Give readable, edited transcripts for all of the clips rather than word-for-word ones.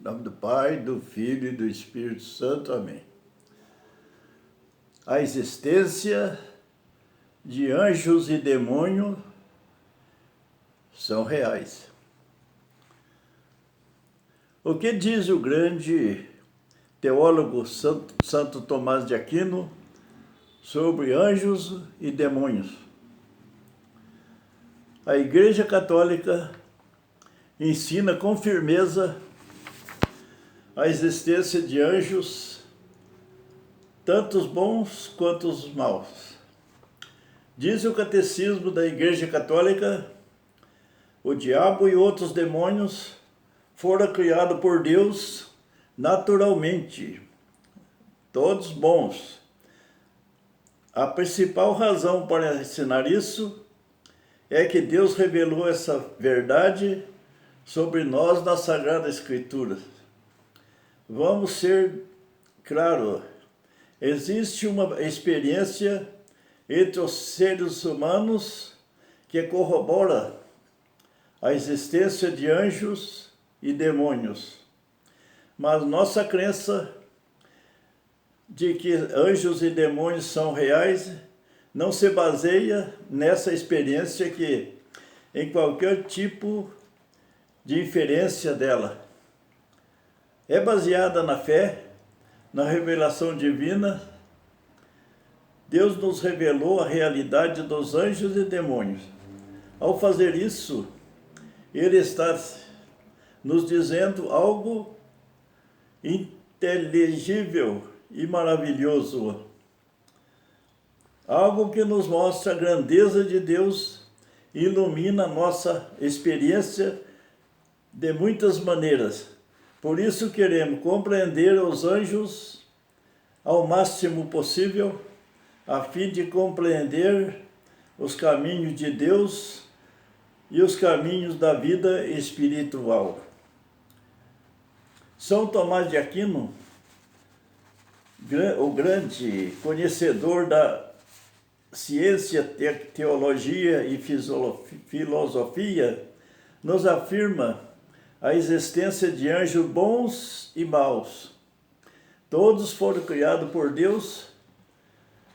Em nome do Pai, do Filho e do Espírito Santo. Amém. A existência de anjos e demônios são reais. O que diz o grande teólogo Santo Tomás de Aquino sobre anjos e demônios? A Igreja Católica ensina com firmeza a existência de anjos, tanto os bons quanto os maus. Diz o Catecismo da Igreja Católica: o diabo e outros demônios foram criados por Deus naturalmente, todos bons. A principal razão para ensinar isso é que Deus revelou essa verdade sobre nós na Sagrada Escritura. Vamos ser claros, existe uma experiência entre os seres humanos que corrobora a existência de anjos e demônios. Mas nossa crença de que anjos e demônios são reais não se baseia nessa experiência que em qualquer tipo de inferência dela. É baseada na fé, na revelação divina. Deus nos revelou a realidade dos anjos e demônios. Ao fazer isso, Ele está nos dizendo algo inteligível e maravilhoso. Algo que nos mostra a grandeza de Deus e ilumina a nossa experiência de muitas maneiras. Por isso queremos compreender os anjos ao máximo possível, a fim de compreender os caminhos de Deus e os caminhos da vida espiritual. São Tomás de Aquino, o grande conhecedor da ciência, teologia e filosofia, nos afirma a existência de anjos bons e maus. Todos foram criados por Deus,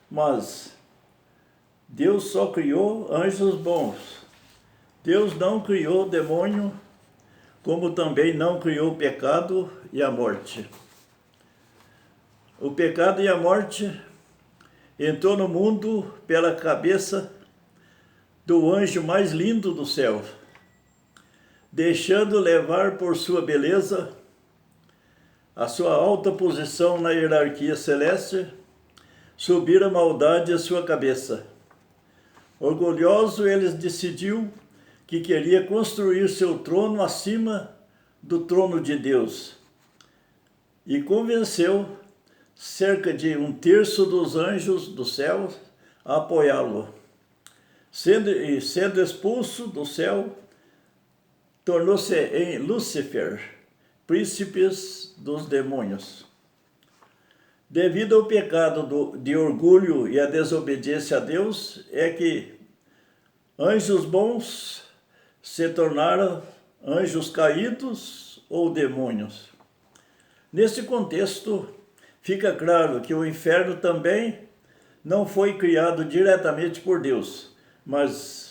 mas Deus só criou anjos bons. Deus não criou demônio, como também não criou o pecado e a morte. O pecado e a morte entrou no mundo pela cabeça do anjo mais lindo do céu, deixando levar por sua beleza, a sua alta posição na hierarquia celeste, subir a maldade à sua cabeça. Orgulhoso, ele decidiu que queria construir seu trono acima do trono de Deus e convenceu cerca de 1/3 dos anjos do céu a apoiá-lo. Sendo expulso do céu, tornou-se em Lúcifer, príncipe dos demônios. Devido ao pecado de orgulho e à desobediência a Deus, é que anjos bons se tornaram anjos caídos ou demônios. Nesse contexto, fica claro que o inferno também não foi criado diretamente por Deus, mas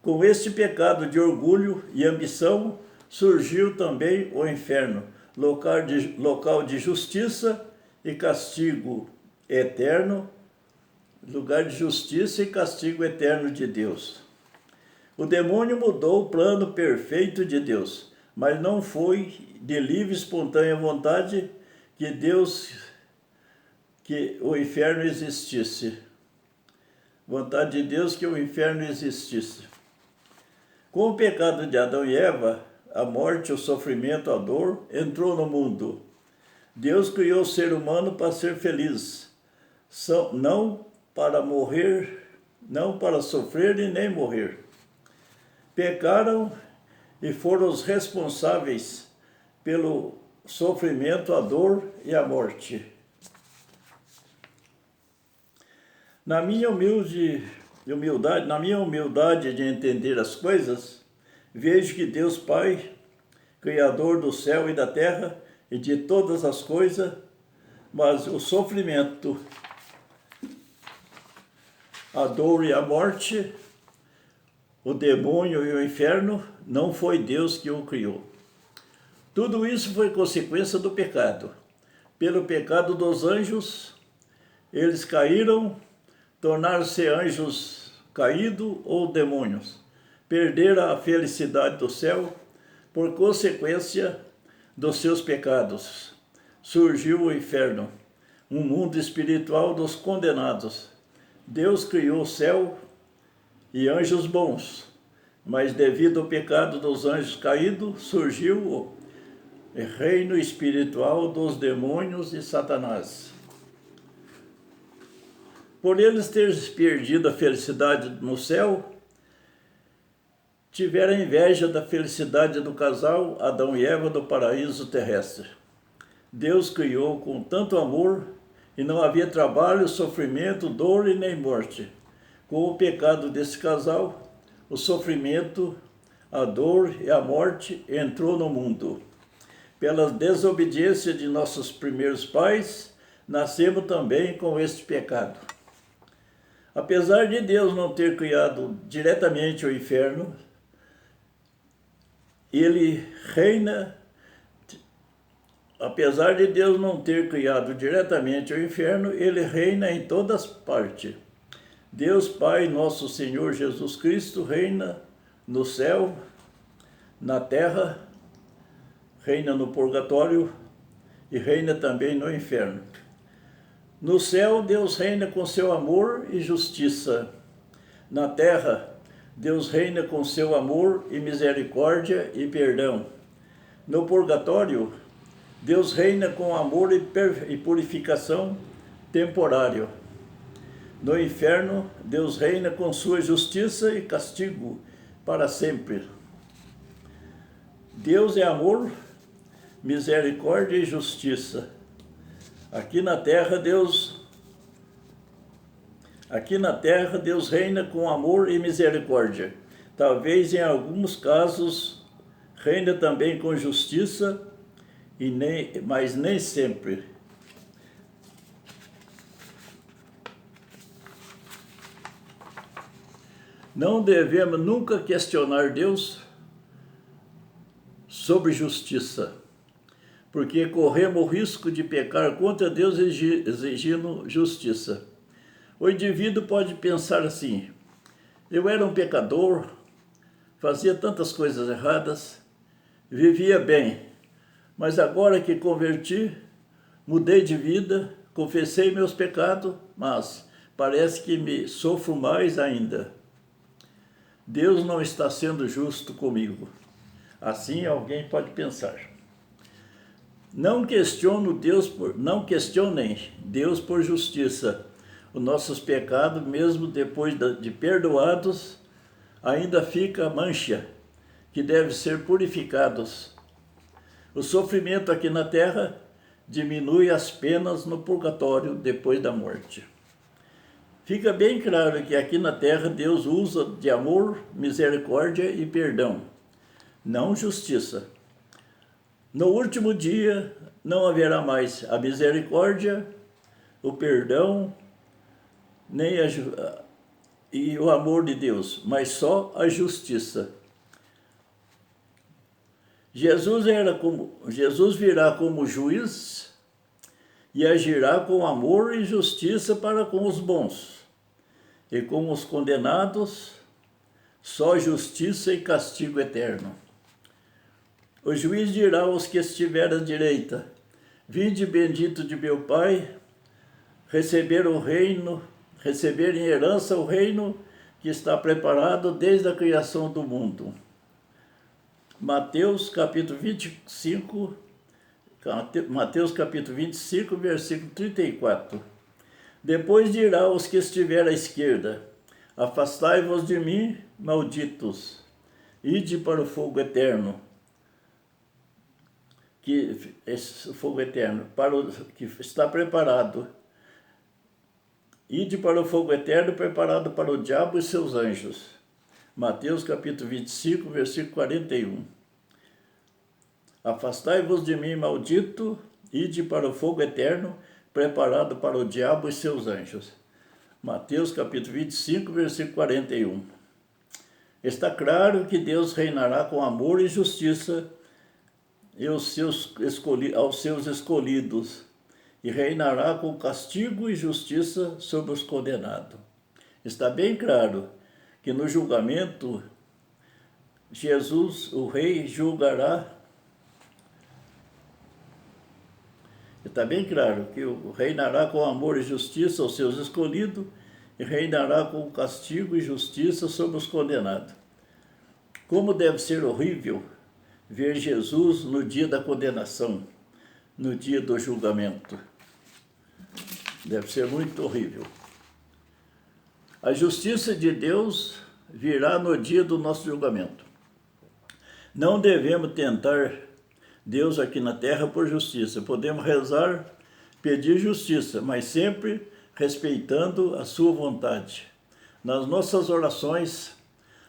com este pecado de orgulho e ambição surgiu também o inferno, local de justiça e castigo eterno, lugar de justiça e castigo eterno de Deus. O demônio mudou o plano perfeito de Deus, mas não foi de livre e espontânea vontade que o inferno existisse. Vontade de Deus que o inferno existisse. Com o pecado de Adão e Eva, a morte, o sofrimento, a dor entrou no mundo. Deus criou o ser humano para ser feliz, não para morrer, não para sofrer e nem morrer. Pecaram e foram os responsáveis pelo sofrimento, a dor e a morte. Na minha humildade de entender as coisas, vejo que Deus Pai Criador do céu e da terra e de todas as coisas, mas o sofrimento, a dor e a morte, o demônio e o inferno, não foi Deus que o criou. Tudo isso foi consequência do pecado. Pelo pecado dos anjos, eles caíram, tornaram-se anjos caídos ou demônios. Perderam a felicidade do céu por consequência dos seus pecados. Surgiu o inferno, um mundo espiritual dos condenados. Deus criou o céu e anjos bons, mas devido ao pecado dos anjos caídos, surgiu o reino espiritual dos demônios e Satanás. Por eles terem perdido a felicidade no céu, tiveram inveja da felicidade do casal Adão e Eva do paraíso terrestre. Deus criou com tanto amor e não havia trabalho, sofrimento, dor e nem morte. Com o pecado desse casal, o sofrimento, a dor e a morte entrou no mundo. Pela desobediência de nossos primeiros pais, nascemos também com este pecado. Apesar de Deus não ter criado diretamente o inferno, ele reina. Apesar de Deus não ter criado diretamente o inferno, ele reina em todas partes. Deus Pai, nosso Senhor Jesus Cristo, reina no céu, na terra, reina no purgatório e reina também no inferno. No céu, Deus reina com seu amor e justiça. Na terra, Deus reina com seu amor e misericórdia e perdão. No purgatório, Deus reina com amor e purificação temporário. No inferno, Deus reina com sua justiça e castigo para sempre. Deus é amor, misericórdia e justiça. Aqui na terra, Deus reina com amor e misericórdia. Talvez em alguns casos reina também com justiça, mas nem sempre. Não devemos nunca questionar Deus sobre justiça, porque corremos o risco de pecar contra Deus exigindo justiça. O indivíduo pode pensar assim: eu era um pecador, fazia tantas coisas erradas, vivia bem, mas agora que converti, mudei de vida, confessei meus pecados, mas parece que me sofro mais ainda. Deus não está sendo justo comigo. Assim alguém pode pensar. Não questionem Deus por justiça. Os nossos pecados, mesmo depois de perdoados, ainda fica mancha, que deve ser purificados. O sofrimento aqui na terra diminui as penas no purgatório depois da morte. Fica bem claro que aqui na terra Deus usa de amor, misericórdia e perdão, não justiça. No último dia não haverá mais a misericórdia, o perdão, nem e o amor de Deus, mas só a justiça. Jesus virá como juiz e agirá com amor e justiça para com os bons, e com os condenados, só justiça e castigo eterno. O juiz dirá aos que estiverem à direita: vinde bendito de meu Pai, receber em herança o reino que está preparado desde a criação do mundo. Mateus capítulo 25, versículo 34. Depois dirá aos que estiverem à esquerda: afastai-vos de mim, malditos, ide para o fogo eterno, que está preparado. Ide para o fogo eterno preparado para o diabo e seus anjos. Mateus capítulo 25, versículo 41. Afastai-vos de mim, maldito, ide para o fogo eterno, preparado para o diabo e seus anjos. Mateus capítulo 25, versículo 41. Está claro que Deus reinará com amor e justiça aos seus escolhidos, e reinará com castigo e justiça sobre os condenados. Está bem claro que no julgamento, Jesus, o Rei, julgará. Está bem claro que reinará com amor e justiça aos seus escolhidos e reinará com castigo e justiça sobre os condenados. Como deve ser horrível ver Jesus no dia da condenação, no dia do julgamento. Deve ser muito horrível. A justiça de Deus virá no dia do nosso julgamento. Não devemos tentar Deus aqui na terra por justiça. Podemos rezar, pedir justiça, mas sempre respeitando a sua vontade. Nas nossas orações,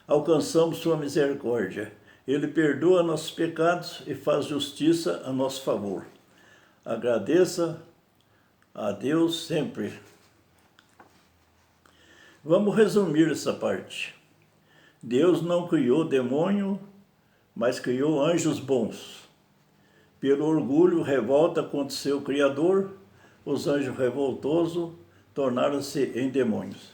alcançamos sua misericórdia. Ele perdoa nossos pecados e faz justiça a nosso favor. Agradeça a Deus sempre. Vamos resumir essa parte. Deus não criou demônio, mas criou anjos bons. Pelo orgulho, revolta contra seu Criador, os anjos revoltosos tornaram-se em demônios.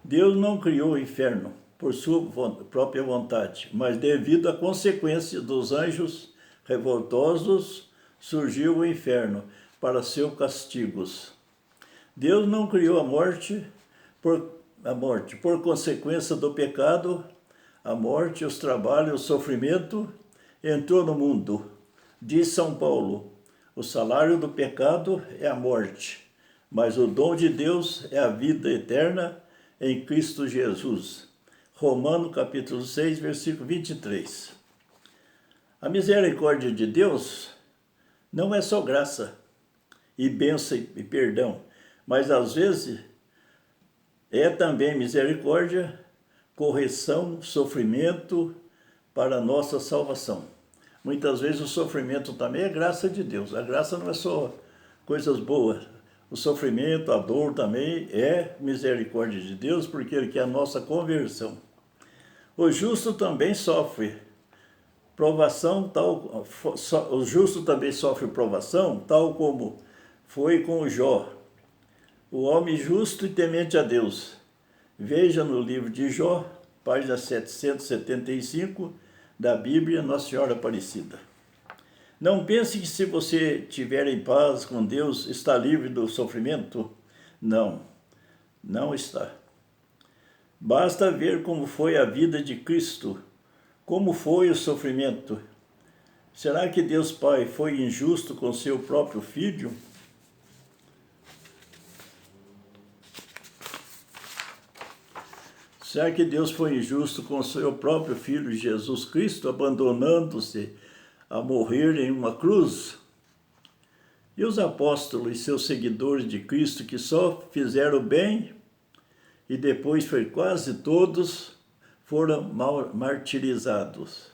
Deus não criou o inferno por sua própria vontade, mas devido à consequência dos anjos revoltosos, surgiu o inferno para seus castigos. Deus não criou a morte por consequência do pecado. A morte, os trabalhos, o sofrimento entrou no mundo. Diz São Paulo: o salário do pecado é a morte, mas o dom de Deus é a vida eterna em Cristo Jesus. Romanos capítulo 6, versículo 23. A misericórdia de Deus não é só graça e bênção e perdão, mas às vezes é também misericórdia, correção, sofrimento para a nossa salvação. Muitas vezes o sofrimento também é graça de Deus. A graça não é só coisas boas. O sofrimento, a dor também é misericórdia de Deus, porque Ele quer a nossa conversão. O justo também sofre provação, o justo também sofre provação, tal como foi com o Jó, o homem justo e temente a Deus. Veja no livro de Jó, página 775, da Bíblia Nossa Senhora Aparecida. Não pense que se você estiver em paz com Deus, está livre do sofrimento. Não, não está. Basta ver como foi a vida de Cristo, como foi o sofrimento. Será que Deus Pai foi injusto com seu próprio Filho? Será que Deus foi injusto com seu próprio Filho Jesus Cristo, abandonando-se a morrer em uma cruz? E os apóstolos e seus seguidores de Cristo, que só fizeram bem, e depois foi quase todos, foram martirizados.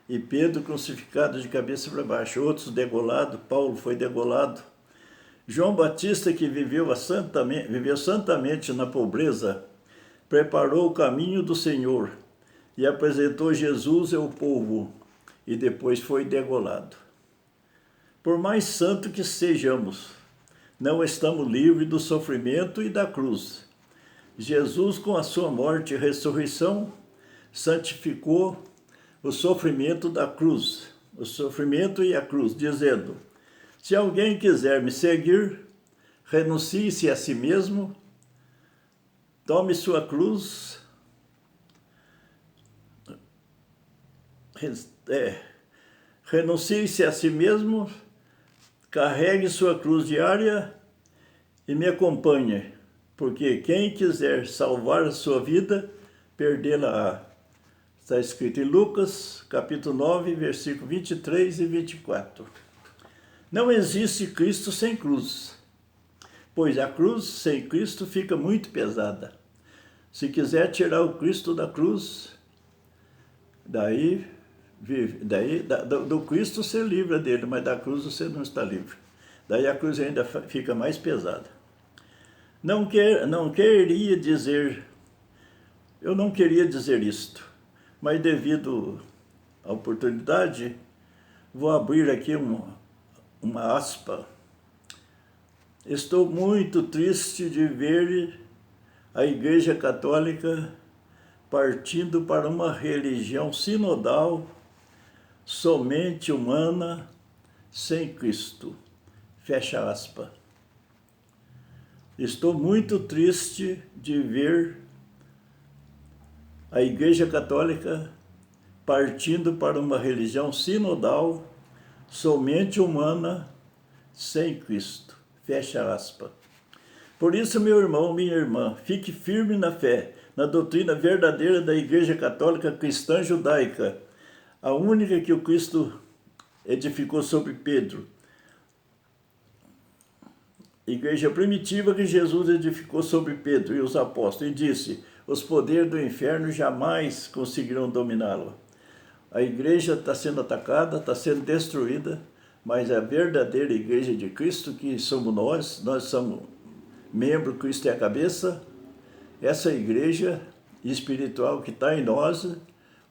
E Pedro crucificado de cabeça para baixo, outros degolados, Paulo foi degolado. João Batista, que viveu santamente na pobreza, preparou o caminho do Senhor e apresentou Jesus ao povo, e depois foi degolado. Por mais santo que sejamos, não estamos livres do sofrimento e da cruz. Jesus, com a sua morte e ressurreição, santificou o sofrimento da cruz, o sofrimento e a cruz, dizendo: se alguém quiser me seguir, renuncie-se a si mesmo, tome sua cruz, renuncie-se a si mesmo, carregue sua cruz diária e me acompanhe, porque quem quiser salvar a sua vida, perdê-la-á. Está escrito em Lucas, capítulo 9, versículo 23 e 24. Não existe Cristo sem cruz, pois a cruz sem Cristo fica muito pesada. Se quiser tirar o Cristo da cruz, daí vive. Daí, do Cristo você livra dele, mas da cruz você não está livre. Daí a cruz ainda fica mais pesada. Não queria dizer, eu não queria dizer isto, mas devido à oportunidade, vou abrir aqui uma aspa. Estou muito triste de ver a Igreja Católica partindo para uma religião sinodal, somente humana, sem Cristo. Fecha aspa. Estou muito triste de ver a Igreja Católica partindo para uma religião sinodal, somente humana, sem Cristo. Fecha aspa. Por isso, meu irmão, minha irmã, fique firme na fé, na doutrina verdadeira da Igreja Católica Cristã Judaica, a única que o Cristo edificou sobre Pedro. Igreja primitiva que Jesus edificou sobre Pedro e os apóstolos, e disse: os poderes do inferno jamais conseguirão dominá-lo. A igreja está sendo atacada, está sendo destruída, mas a verdadeira igreja de Cristo, que somos nós somos membro, Cristo é a cabeça, essa igreja espiritual que está em nós,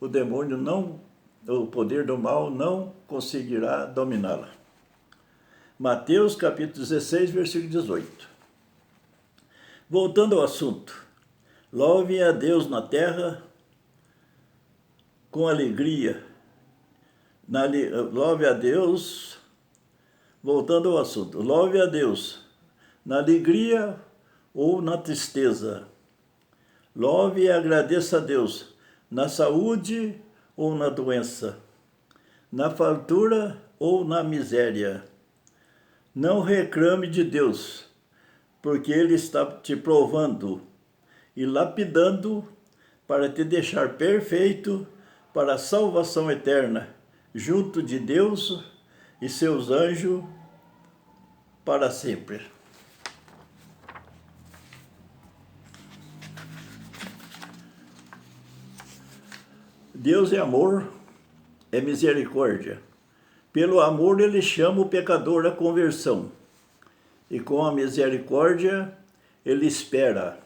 o demônio não, o poder do mal não conseguirá dominá-la. Mateus capítulo 16, versículo 18. Voltando ao assunto, louvem a Deus na terra com alegria. Louve a Deus, voltando ao assunto, louve a Deus na alegria ou na tristeza. Louve e agradeça a Deus na saúde ou na doença, na fartura ou na miséria. Não reclame de Deus, porque Ele está te provando e lapidando para te deixar perfeito para a salvação eterna, junto de Deus e seus anjos para sempre. Deus é amor, é misericórdia. Pelo amor ele chama o pecador à conversão, e com a misericórdia ele espera,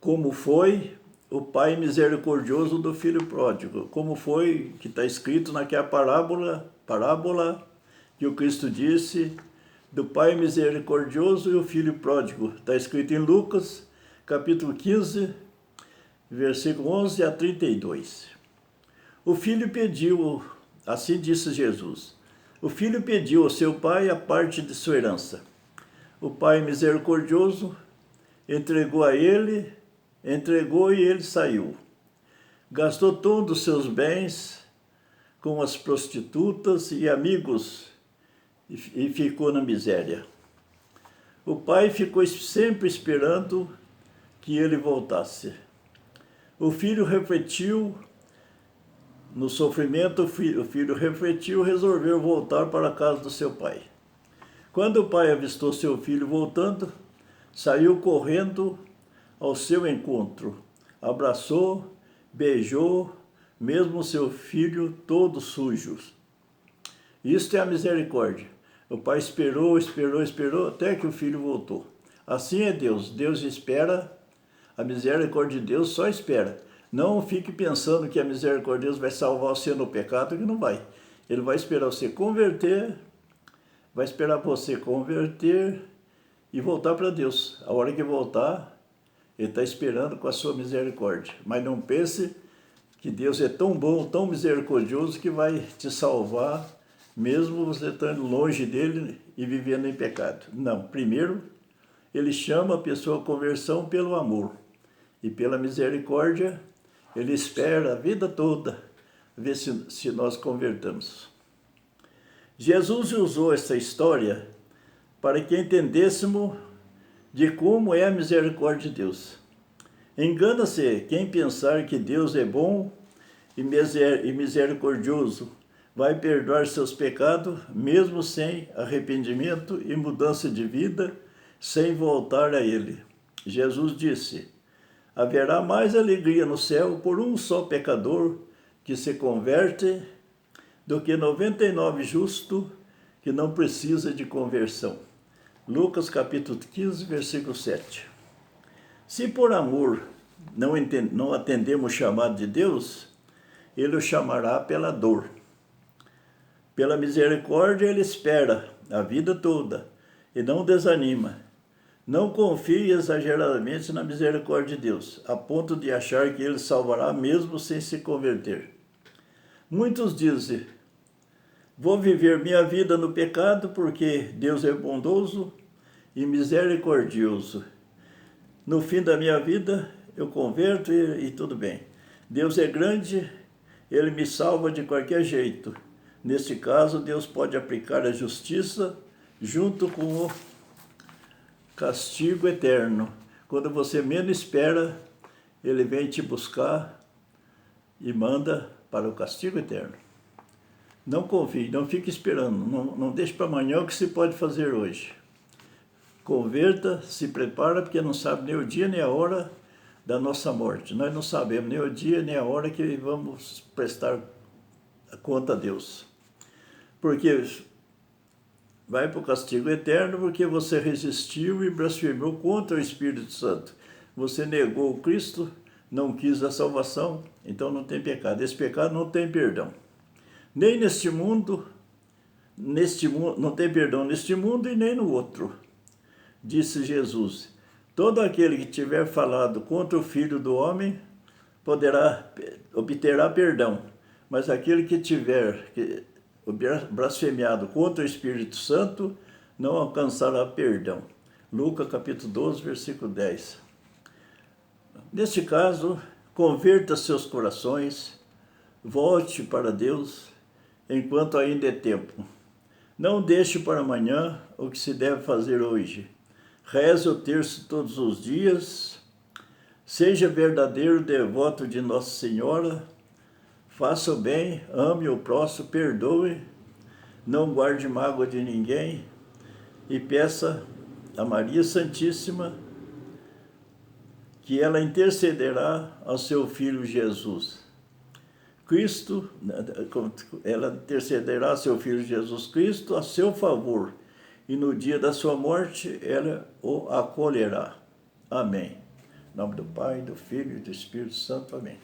como foi o pai misericordioso do filho pródigo, como foi que está escrito naquela parábola que o Cristo disse do pai misericordioso e o filho pródigo. Está escrito em Lucas, capítulo 15, versículo 11 a 32. O filho pediu, assim disse Jesus, o filho pediu ao seu pai a parte de sua herança. O pai misericordioso entregou e ele saiu. Gastou todos os seus bens com as prostitutas e amigos e ficou na miséria. O pai ficou sempre esperando que ele voltasse. O filho refletiu no sofrimento, o filho refletiu e resolveu voltar para a casa do seu pai. Quando o pai avistou seu filho voltando, saiu correndo ao seu encontro, abraçou, beijou, mesmo seu filho todo sujo. Isto é a misericórdia. O pai esperou até que o filho voltou. Assim é Deus. Deus espera, a misericórdia de Deus só espera. Não fique pensando que a misericórdia de Deus vai salvar você no pecado, que não vai. Ele vai esperar você converter, e voltar para Deus. A hora que voltar, Ele está esperando com a sua misericórdia. Mas não pense que Deus é tão bom, tão misericordioso, que vai te salvar, mesmo você estando longe dele e vivendo em pecado. Não, primeiro, Ele chama a pessoa à conversão pelo amor. E pela misericórdia, Ele espera a vida toda, ver se nós convertamos. Jesus usou essa história para que entendêssemos de como é a misericórdia de Deus. Engana-se quem pensar que Deus é bom e misericordioso, vai perdoar seus pecados, mesmo sem arrependimento e mudança de vida, sem voltar a Ele. Jesus disse: haverá mais alegria no céu por um só pecador que se converte do que 99 justo que não precisa de conversão. Lucas capítulo 15, versículo 7. Se por amor não atendemos o chamado de Deus, Ele o chamará pela dor. Pela misericórdia Ele espera a vida toda e não desanima. Não confie exageradamente na misericórdia de Deus, a ponto de achar que Ele salvará mesmo sem se converter. Muitos dizem: vou viver minha vida no pecado porque Deus é bondoso e misericordioso. No fim da minha vida eu converto e tudo bem. Deus é grande, Ele me salva de qualquer jeito. Nesse caso, Deus pode aplicar a justiça junto com o castigo eterno. Quando você menos espera, Ele vem te buscar e manda para o castigo eterno. Não confie, não fique esperando, não deixe para amanhã o que se pode fazer hoje. Converta, se prepara, porque não sabe nem o dia nem a hora da nossa morte. Nós não sabemos nem o dia nem a hora que vamos prestar conta a Deus. Porque vai para o castigo eterno porque você resistiu e blasfemou contra o Espírito Santo. Você negou o Cristo, não quis a salvação, então não tem pecado. Esse pecado não tem perdão. Nem neste mundo, não tem perdão neste mundo e nem no outro. Disse Jesus: todo aquele que tiver falado contra o Filho do Homem obterá perdão, mas aquele que tiver blasfemiado contra o Espírito Santo não alcançará perdão. Lucas capítulo 12, versículo 10. Neste caso, converta seus corações, volte para Deus enquanto ainda é tempo. Não deixe para amanhã o que se deve fazer hoje. Reze o terço todos os dias, seja verdadeiro devoto de Nossa Senhora, faça o bem, ame o próximo, perdoe, não guarde mágoa de ninguém e peça a Maria Santíssima que ela intercederá ao seu Filho Jesus. Ela intercederá ao seu Filho Jesus Cristo a seu favor, e no dia da sua morte ela o acolherá. Amém. Em nome do Pai, do Filho e do Espírito Santo. Amém.